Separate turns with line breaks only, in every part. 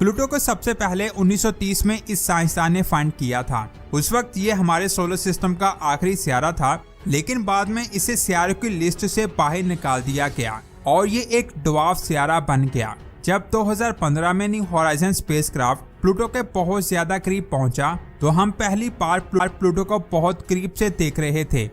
Pluto को सबसे पहले 1930 में इस साइंसदान ने फाइंड किया था। उस वक्त ये हमारे सोलर सिस्टम का आखिरी सियारा था, लेकिन बाद में इसे सियारों की लिस्ट से बाहर निकाल दिया गया और ये एक ड्वार्फ सियारा बन गया। जब 2015 में न्यू होराइजन स्पेसक्राफ्ट प्लूटो के बहुत ज्यादा करीब पहुंचा तो हम पहली बार प्लूटो को बहुत करीब से देख रहे थे।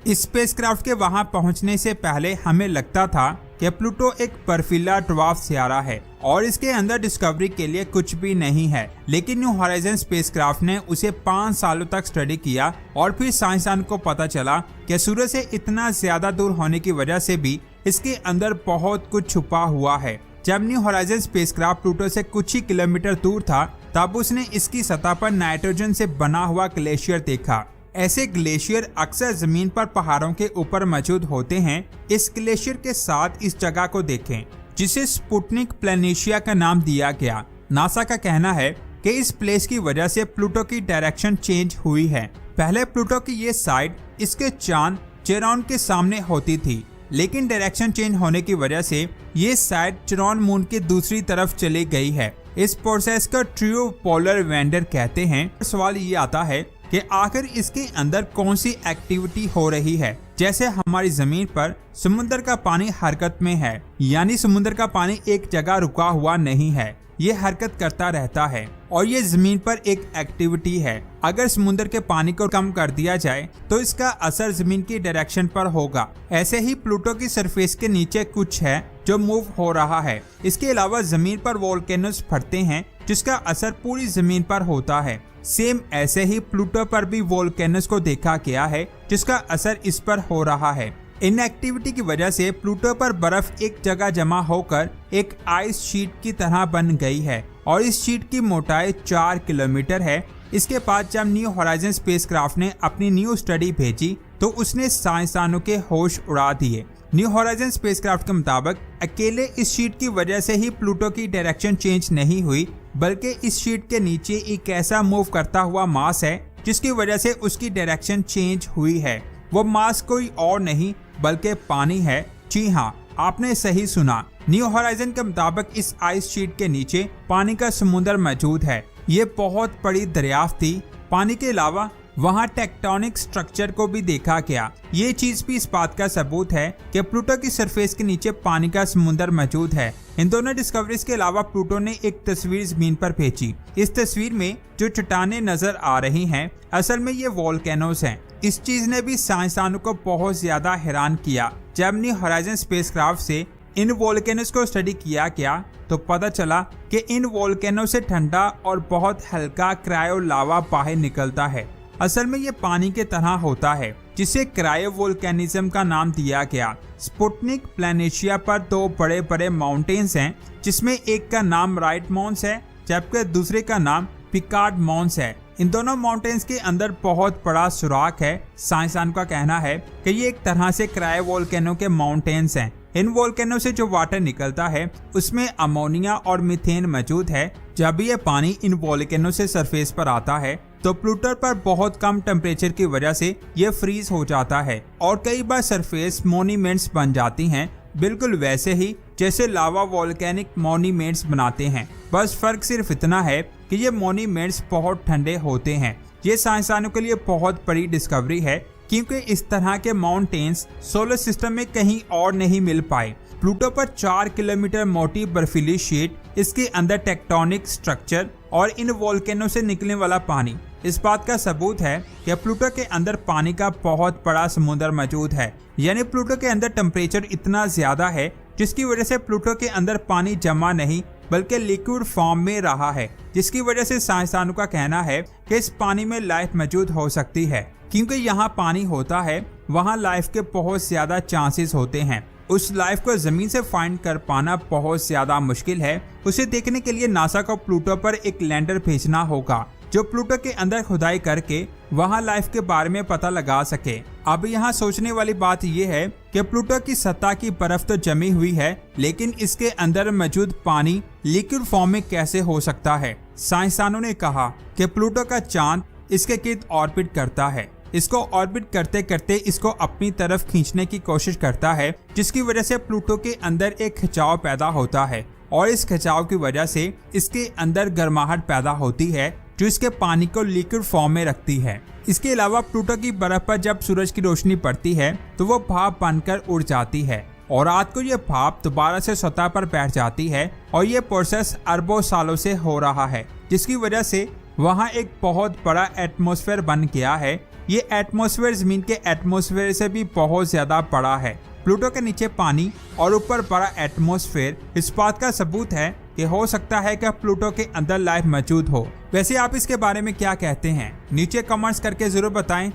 इस स्पेसक्राफ्ट के वहां पहुंचने से पहले हमें लगता था कि प्लूटो एक बर्फीला ड्वार्फ सियारा है और इसके अंदर डिस्कवरी के लिए कुछ भी नहीं है, लेकिन न्यू होराइजन स्पेसक्राफ्ट ने उसे 5 सालों तक स्टडी किया और फिर साइंसदान को पता चला कि सूरज से इतना ज्यादा दूर होने की वजह से भी इसके अंदर बहुत कुछ छुपा हुआ है। जब न्यू होराइजन स्पेसक्राफ्ट प्लूटो से कुछ ही किलोमीटर दूर था तब उसने इसकी सतह पर नाइट्रोजन से बना हुआ ग्लेशियर देखा। ऐसे ग्लेशियर अक्सर जमीन पर पहाड़ों के ऊपर मौजूद होते हैं। इस ग्लेशियर के साथ इस जगह को देखें जिसे स्पुतनिक प्लेनेशिया का नाम दिया गया। नासा का कहना है कि इस प्लेस की वजह से प्लूटो की डायरेक्शन चेंज हुई है। पहले प्लूटो की ये साइड इसके चांद चेरॉन के सामने होती थी, लेकिन डायरेक्शन चेंज होने की वजह से ये साइड चेरॉन मून की दूसरी तरफ चली गई है। इस प्रोसेस को ट्रू पोलर वेंडर कहते हैं। सवाल ये आता है कि आखिर इसके अंदर कौन सी एक्टिविटी हो रही है। जैसे हमारी जमीन पर समुद्र का पानी हरकत में है, यानी समुद्र का पानी एक जगह रुका हुआ नहीं है, ये हरकत करता रहता है और ये जमीन पर एक एक्टिविटी है। अगर समुद्र के पानी को कम कर दिया जाए तो इसका असर जमीन की डायरेक्शन पर होगा। ऐसे ही प्लूटो की सरफेस के नीचे कुछ है जो मूव हो रहा है। इसके अलावा जमीन पर वोल्केनोस फटते हैं जिसका असर पूरी जमीन पर होता है। सेम ऐसे ही प्लूटो पर भी वोल्केनोस को देखा गया है जिसका असर इस पर हो रहा है। इन एक्टिविटी की वजह से प्लूटो पर बर्फ एक जगह जमा होकर एक आइस शीट की तरह बन गई है और इस शीट की मोटाई 4 किलोमीटर है। इसके बाद जब न्यू होराइजन स्पेसक्राफ्ट ने अपनी न्यू स्टडी भेजी तो उसने साइंसदानों के होश उड़ा दिए। न्यू होराइजन स्पेसक्राफ्ट के मुताबिक अकेले इस शीट की वजह से ही प्लूटो की डायरेक्शन चेंज नहीं हुई, बल्कि इस शीट के नीचे एक ऐसा मूव करता हुआ मास है जिसकी वजह से उसकी डायरेक्शन चेंज हुई है। वो मास कोई और नहीं बल्कि पानी है। जी हाँ, आपने सही सुना। न्यू होराइजन के मुताबिक इस आइस शीट के नीचे पानी का समुद्र मौजूद है। ये बहुत बड़ी दरियाफ्त थी। पानी के अलावा वहाँ टेक्टोनिक स्ट्रक्चर को भी देखा गया। ये चीज भी इस बात का सबूत है कि प्लूटो की सरफेस के नीचे पानी का समुद्र मौजूद है। इन दोनों डिस्कवरीज के अलावा प्लूटो ने एक तस्वीर जमीन पर भेजी। इस तस्वीर में जो चट्टानें नजर आ रही हैं, असल में ये वोल्केनोस हैं। इस चीज ने भी साइंसदानों को बहुत ज्यादा हैरान किया। जब न्यू होराइजन स्पेसक्राफ्ट से इन वोल्केनोस को स्टडी किया गया तो पता चला कि इन वोल्केनोस से ठंडा और बहुत हल्का क्रायो लावा बाहर निकलता है। असल में ये पानी के तरह होता है, जिसे क्रायो वोल्केनिज्म का नाम दिया गया। स्पुतनिक प्लेनेशिया पर 2 बड़े बड़े माउंटेन्स हैं, जिसमें एक का नाम राइट माउंट्स है जबकि दूसरे का नाम पिकार्ड माउंट्स है। इन दोनों माउंटेन्स के अंदर बहुत बड़ा सुराख है। साइंसदान का कहना है कि ये एक तरह से क्रायो वोल्केनो के माउंटेन्स हैं। इन वोल्केनो से जो वाटर निकलता है उसमें अमोनिया और मीथेन मौजूद है। जब ये पानी इन वोल्केनो से सरफेस पर आता है तो प्लूटो पर बहुत कम टेम्परेचर की वजह से ये फ्रीज हो जाता है और कई बार सरफेस मॉन्यूमेंट्स बन जाती हैं, बिल्कुल वैसे ही जैसे लावा वोल्केनिक मॉन्यूमेंट्स बनाते हैं। बस फर्क सिर्फ इतना है कि ये मॉन्यूमेंट्स बहुत ठंडे होते हैं। ये साइंसदानों के लिए बहुत बड़ी डिस्कवरी है क्योंकि इस तरह के माउंटेन्स सोलर सिस्टम में कहीं और नहीं मिल पाए। प्लूटो पर 4 किलोमीटर मोटी बर्फीली शीट, इसके अंदर टेक्टोनिक स्ट्रक्चर और इन वोल्केनो से निकलने वाला पानी इस बात का सबूत है कि प्लूटो के अंदर पानी का बहुत बड़ा समुद्र मौजूद है। यानी प्लूटो के अंदर टेम्परेचर इतना ज्यादा है जिसकी वजह से प्लूटो के अंदर पानी जमा नहीं बल्कि लिक्विड फॉर्म में रहा है, जिसकी वजह से साइंसदानों का कहना है कि इस पानी में लाइफ मौजूद हो सकती है। क्योंकि यहाँ पानी होता है वहाँ लाइफ के बहुत ज्यादा चांसेस होते हैं। उस लाइफ को जमीन से फाइंड कर पाना बहुत ज्यादा मुश्किल है। उसे देखने के लिए नासा को प्लूटो पर एक लैंडर भेजना होगा जो प्लूटो के अंदर खुदाई करके वहां लाइफ के बारे में पता लगा सके। अब यहाँ सोचने वाली बात यह है कि प्लूटो की सतह की बर्फ तो जमी हुई है, लेकिन इसके अंदर मौजूद पानी लिक्विड फॉर्म में कैसे हो सकता है। साइंसदानों ने कहा कि प्लूटो का चांद इसके गिर्द ऑर्बिट करता है। इसको ऑर्बिट करते करते इसको अपनी तरफ खींचने की कोशिश करता है, जिसकी वजह से प्लूटो के अंदर एक खिंचाव पैदा होता है और इस खिंचाव की वजह से इसके अंदर गर्माहट पैदा होती है जो इसके पानी को लिक्विड फॉर्म में रखती है। इसके अलावा प्लूटो की बर्फ पर जब सूरज की रोशनी पड़ती है तो वो भाप बनकर उड़ जाती है और रात को ये भाप दोबारा से सतह पर बैठ जाती है और ये प्रोसेस अरबों सालों से हो रहा है, जिसकी वजह से वहाँ एक बहुत बड़ा एटमॉस्फेयर बन गया है। ये एटमॉस्फेयर जमीन के एटमॉस्फेयर से भी बहुत ज्यादा बड़ा है। प्लूटो के नीचे पानी और ऊपर बड़ा एटमॉस्फेयर इस बात का सबूत है कि हो सकता है कि प्लूटो के अंदर लाइफ मौजूद हो। वैसे आप इसके बारे में क्या कहते हैं, नीचे कमेंट्स करके जरूर बताएं।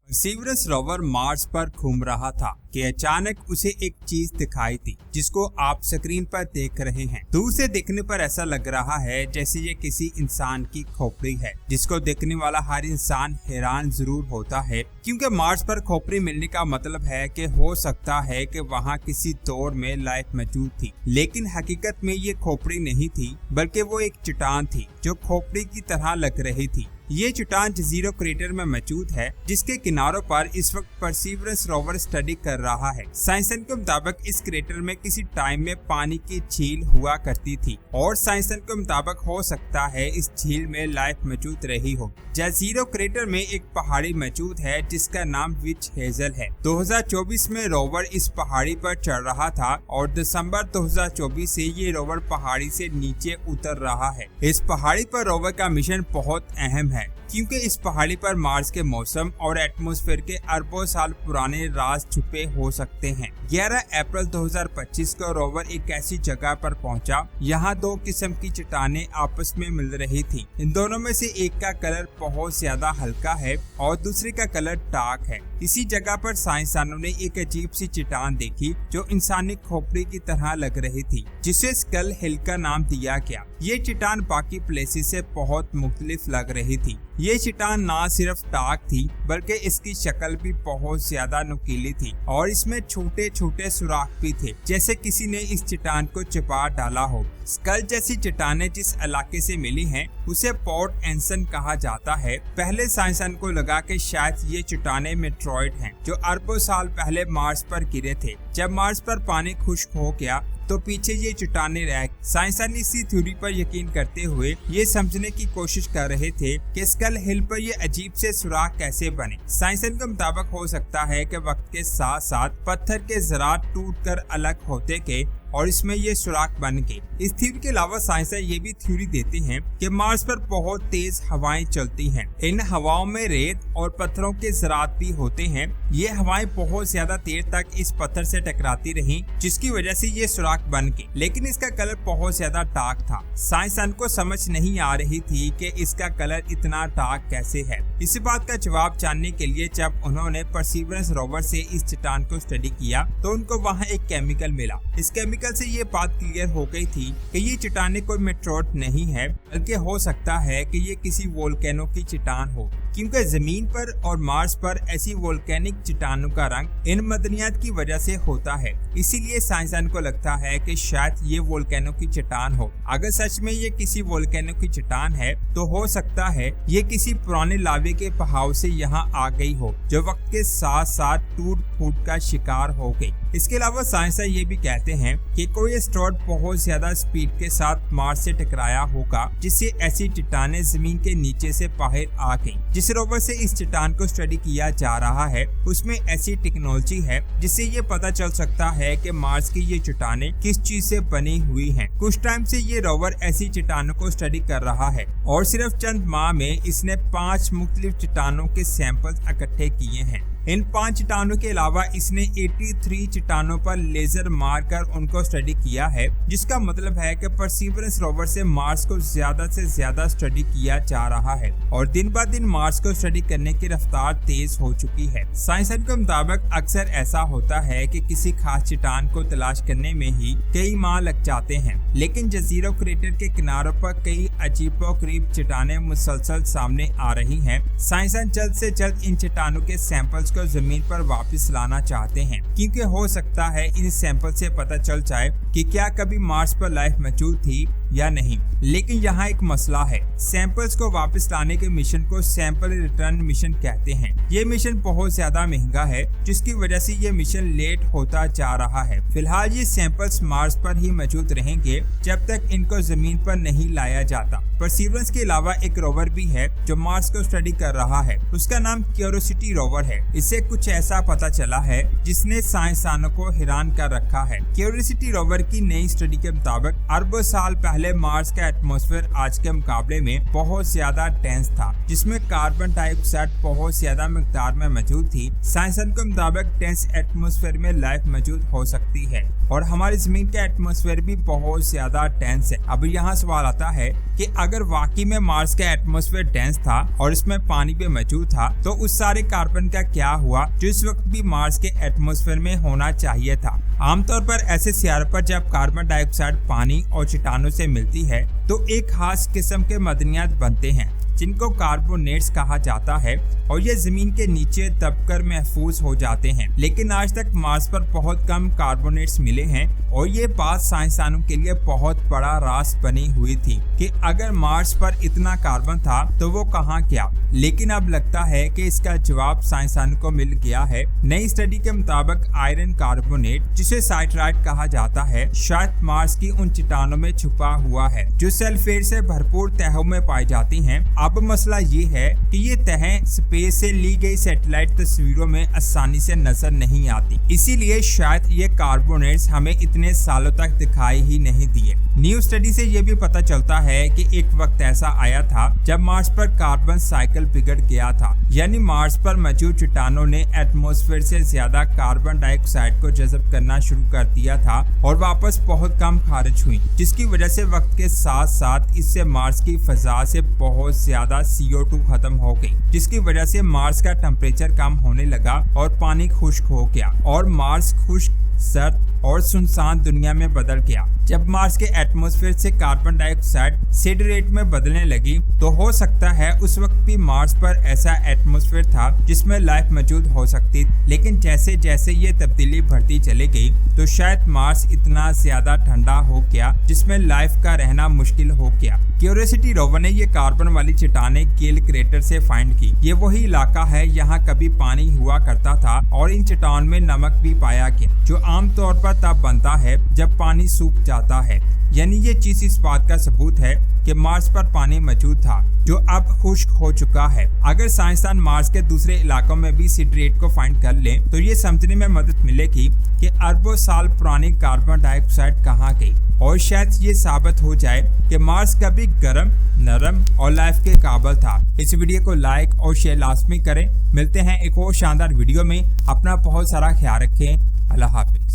परसीवरेंस रोवर मार्स पर घूम रहा था कि अचानक उसे एक चीज दिखाई थी जिसको आप स्क्रीन पर देख रहे हैं। दूर से देखने पर ऐसा लग रहा है जैसे ये किसी इंसान की खोपड़ी है, जिसको देखने वाला हर इंसान हैरान जरूर होता है, क्योंकि मार्स पर खोपड़ी मिलने का मतलब है कि हो सकता है कि वहाँ किसी दौर में लाइफ मौजूद थी। लेकिन हकीकत में ये खोपड़ी नहीं थी, बल्कि वो एक चट्टान थी जो खोपड़ी की तरह लग रही थी। ये चट्टान जजीरो क्रेटर में मौजूद है, जिसके किनारों पर इस वक्त परसीवरेंस रोवर स्टडी कर रहा है। साइंसदान के मुताबिक इस क्रेटर में किसी टाइम में पानी की झील हुआ करती थी और साइंसदान के मुताबिक हो सकता है इस झील में लाइफ मौजूद रही हो। जजीरो क्रेटर में एक पहाड़ी मौजूद है जिसका नाम विच हेजल है। 2024 में रोवर इस पहाड़ी पर चढ़ रहा था और दिसंबर 2024 से ये रोवर पहाड़ी से नीचे उतर रहा है। इस पहाड़ी पर रोवर का मिशन बहुत अहम है, क्योंकि इस पहाड़ी पर मार्स के मौसम और एटमॉस्फेयर के अरबों साल पुराने राज छुपे हो सकते हैं। 11 अप्रैल 2025 को रोवर एक ऐसी जगह पर पहुंचा, यहाँ दो किस्म की चट्टानें आपस में मिल रही थी। इन दोनों में से एक का कलर बहुत ज्यादा हल्का है और दूसरे का कलर डार्क है। इसी जगह पर साइंसदानों ने एक अजीब सी चट्टान देखी जो इंसानी खोपड़ी की तरह लग रही थी, जिसे स्कल हिल का नाम दिया गया। ये चट्टान बाकी प्लेसेस से बहुत मुख्तलिफ लग रही थी। ये चट्टान ना सिर्फ डार्क थी बल्कि इसकी शक्ल भी बहुत ज्यादा नुकीली थी और इसमें छोटे छोटे सुराख भी थे, जैसे किसी ने इस चट्टान को चिपा डाला हो। स्कल जैसी चट्टानें जिस इलाके से मिली हैं उसे पोर्ट एंसन कहा जाता है। पहले साइंसदान को लगा कि शायद ये चट्टानें मेट्रॉइड हैं जो अरबों साल पहले मार्स पर गिरे थे। जब मार्स पर पानी खुश्क हो गया तो पीछे ये चट्टानें रह। साइंसदान इसी थ्योरी पर यकीन करते हुए ये समझने की कोशिश कर रहे थे कि स्कल हिल पर ये अजीब से सुराख कैसे बने। साइंसदान के मुताबिक हो सकता है कि वक्त के साथ साथ पत्थर के ज़रात टूटकर अलग होते गए और इसमें ये सुराख बन गए। इस थ्योरी के अलावा साइंसदान ये भी थ्योरी देते हैं कि मार्स पर बहुत तेज हवाएं चलती हैं। इन हवाओं में रेत और पत्थरों के ज़रात भी होते हैं। ये हवाएं बहुत ज्यादा देर तक इस पत्थर से टकराती रहीं, जिसकी वजह से ये सुराख बन गए। लेकिन इसका कलर बहुत ज्यादा डार्क था। साइंसदान को समझ नहीं आ रही थी कि इसका कलर इतना डार्क कैसे है। इसी बात का जवाब जानने के लिए जब उन्होंने परसीवरेंस रोवर से इस चट्टान को स्टडी किया तो उनको वहाँ एक केमिकल मिला। इस केमिकल से ये बात क्लियर हो गई थी कि ये चट्टानें कोई मेट्रोइड नहीं है, बल्कि हो सकता है कि ये किसी वोल्केनो की चट्टान हो, क्योंकि जमीन पर और मार्स पर ऐसी वोल्केनिक चट्टानों का रंग इन मदनियात की वजह से होता है। इसीलिए साइंसदान को लगता है कि शायद ये वोल्केनो की चट्टान हो। अगर सच में ये किसी वोल्केनो की चट्टान है तो हो सकता है ये किसी पुराने लावे के बहाव से यहाँ आ गई हो, जो वक्त के साथ साथ टूट फूट का शिकार हो गई। इसके अलावा साइंसदान ये भी कहते हैं कि कोई एस्टेरॉयड बहुत ज्यादा स्पीड के साथ मार्स से टकराया होगा, जिससे ऐसी चट्टानें जमीन के नीचे से बाहर आ गई। जिस रोवर से इस चट्टान को स्टडी किया जा रहा है उसमें ऐसी टेक्नोलॉजी है जिससे ये पता चल सकता है कि मार्स की ये चट्टानें किस चीज से बनी हुई हैं। कुछ टाइम से ये रोवर ऐसी चट्टानों को स्टडी कर रहा है और सिर्फ चंद माह में इसने 5 मुख्तलिफ चट्टानों के सैंपल्स इकट्ठे किए हैं। इन 5 चट्टानों के अलावा इसने 83 चट्टानों पर लेजर मारकर उनको स्टडी किया है, जिसका मतलब है कि परसीवरेंस रोवर से मार्स को ज्यादा से ज्यादा स्टडी किया जा रहा है और दिन ब दिन मार्स को स्टडी करने की रफ्तार तेज हो चुकी है। साइंसदान के मुताबिक अक्सर ऐसा होता है कि किसी खास चट्टान को तलाश करने में ही कई माह लग जाते हैं, लेकिन जजीरो क्रेटर के किनारों पर कई अजीबोगरीब चट्टानें मुसलसल सामने आ रही हैं। साइंसदान जल्द से जल्द इन चट्टानों के सैंपल्स को जमीन पर वापस लाना चाहते हैं, क्योंकि हो सकता है इन सैंपल से पता चल जाए कि क्या कभी मार्स पर लाइफ मौजूद थी या नहीं। लेकिन यहाँ एक मसला है, सैंपल्स को वापस लाने के मिशन को सैंपल रिटर्न मिशन कहते हैं। ये मिशन बहुत ज्यादा महंगा है, जिसकी वजह से ये मिशन लेट होता जा रहा है। फिलहाल ये सैंपल्स मार्स पर ही मौजूद रहेंगे जब तक इनको जमीन पर नहीं लाया जाता। परसीवरेंस के अलावा एक रोवर भी है जो मार्स को स्टडी कर रहा है। उसका नाम क्यूरियोसिटी रोवर है। इससे कुछ ऐसा पता चला है जिसने साइंसदानों को हैरान कर रखा है। क्यूरियोसिटी रोवर की नई स्टडी के मुताबिक अरबों साल पहले मार्स का एटमॉस्फेयर आज के मुकाबले में बहुत ज्यादा डेंस था, जिसमें कार्बन डाइऑक्साइड बहुत ज्यादा मिकदार में मौजूद थी। साइंसदान के मुताबिक डेंस एटमॉस्फेयर में लाइफ मौजूद हो सकती है और हमारी जमीन का एटमॉस्फेयर भी बहुत ज्यादा डेंस है। अब यहाँ सवाल आता है कि अगर वाकई में मार्स का एटमॉस्फेयर डेंस था और इसमें पानी भी मौजूद था, तो उस सारे कार्बन का क्या हुआ जो इस वक्त भी मार्स के एटमॉस्फेयर में होना चाहिए था। आमतौर पर ऐसे सियारों पर जब कार्बन डाइऑक्साइड पानी और चट्टानों से मिलती है तो एक खास किस्म के मदनियात बनते हैं जिनको कार्बोनेट्स कहा जाता है और ये जमीन के नीचे दबकर महफूज हो जाते हैं। लेकिन आज तक मार्स पर बहुत कम कार्बोनेट्स मिले हैं और ये बात साइंसदानों के लिए बहुत बड़ा राज बनी हुई थी कि अगर मार्स पर इतना कार्बन था तो वो कहाँ गया। लेकिन अब लगता है कि इसका जवाब साइंसदानों को मिल गया है। नई स्टडी के मुताबिक आयरन कार्बोनेट, जिसे साइट्राइट कहा जाता है, शायद मार्स की उन चट्टानों में छुपा हुआ है जो सल्फेट से भरपूर तहों में पाई जाती हैं। अब मसला ये है कि ये तहें स्पेस से ली गई सैटेलाइट तस्वीरों में आसानी से नजर नहीं आती, इसीलिए शायद ये कार्बोनेट्स हमें इतने सालों तक दिखाई ही नहीं दिए। न्यू स्टडी से ये भी पता चलता है कि एक वक्त ऐसा आया था जब मार्स पर कार्बन साइकिल बिगड़ गया था, यानी मार्स पर मौजूद चट्टानों ने एटमॉस्फेयर से ज्यादा कार्बन डाइऑक्साइड को जज़ब करना शुरू कर दिया था और वापस बहुत कम खारिज हुई, जिसकी वजह से वक्त के साथ साथ इससे मार्स की फजा से बहुत ज्यादा CO2 खत्म हो गई, जिसकी वजह से मार्स का टेम्परेचर कम होने लगा और पानी खुश्क हो गया और मार्स खुश्क, सर्द और सुनसान दुनिया में बदल गया। जब मार्स के एटमॉस्फेयर से कार्बन डाइऑक्साइड सीड रेट में बदलने लगी तो हो सकता है उस वक्त भी मार्स पर ऐसा एटमॉस्फेयर था जिसमें लाइफ मौजूद हो सकती। लेकिन जैसे जैसे ये तब्दीली बढ़ती चली गई तो शायद मार्स इतना ज्यादा ठंडा हो गया जिसमें लाइफ का रहना मुश्किल हो गया। क्यूरियोसिटी रोवर ने ये कार्बन वाली चट्टानें कील क्रेटर से फाइंड की। ये वही इलाका है यहाँ कभी पानी हुआ करता था और इन चट्टानों में नमक भी पाया गया, जो आमतौर पर तब बनता है जब पानी सूख जाता है। यानी ये चीज इस बात का सबूत है कि मार्स पर पानी मौजूद था जो अब खुश्क हो चुका है। अगर साइंसदान मार्स के दूसरे इलाकों में भी सीड रेट को फाइंड कर लें तो ये समझने में मदद मिलेगी कि अरबों साल पुरानी कार्बन डाइऑक्साइड कहाँ गई और शायद ये साबित हो जाए कि मार्स कभी गर्म, नरम और लाइफ के काबिल था। इस वीडियो को लाइक और शेयर लाजमी करें। मिलते हैं एक और शानदार वीडियो में। अपना बहुत सारा ख्याल रखें। अल्लाह हाफिज।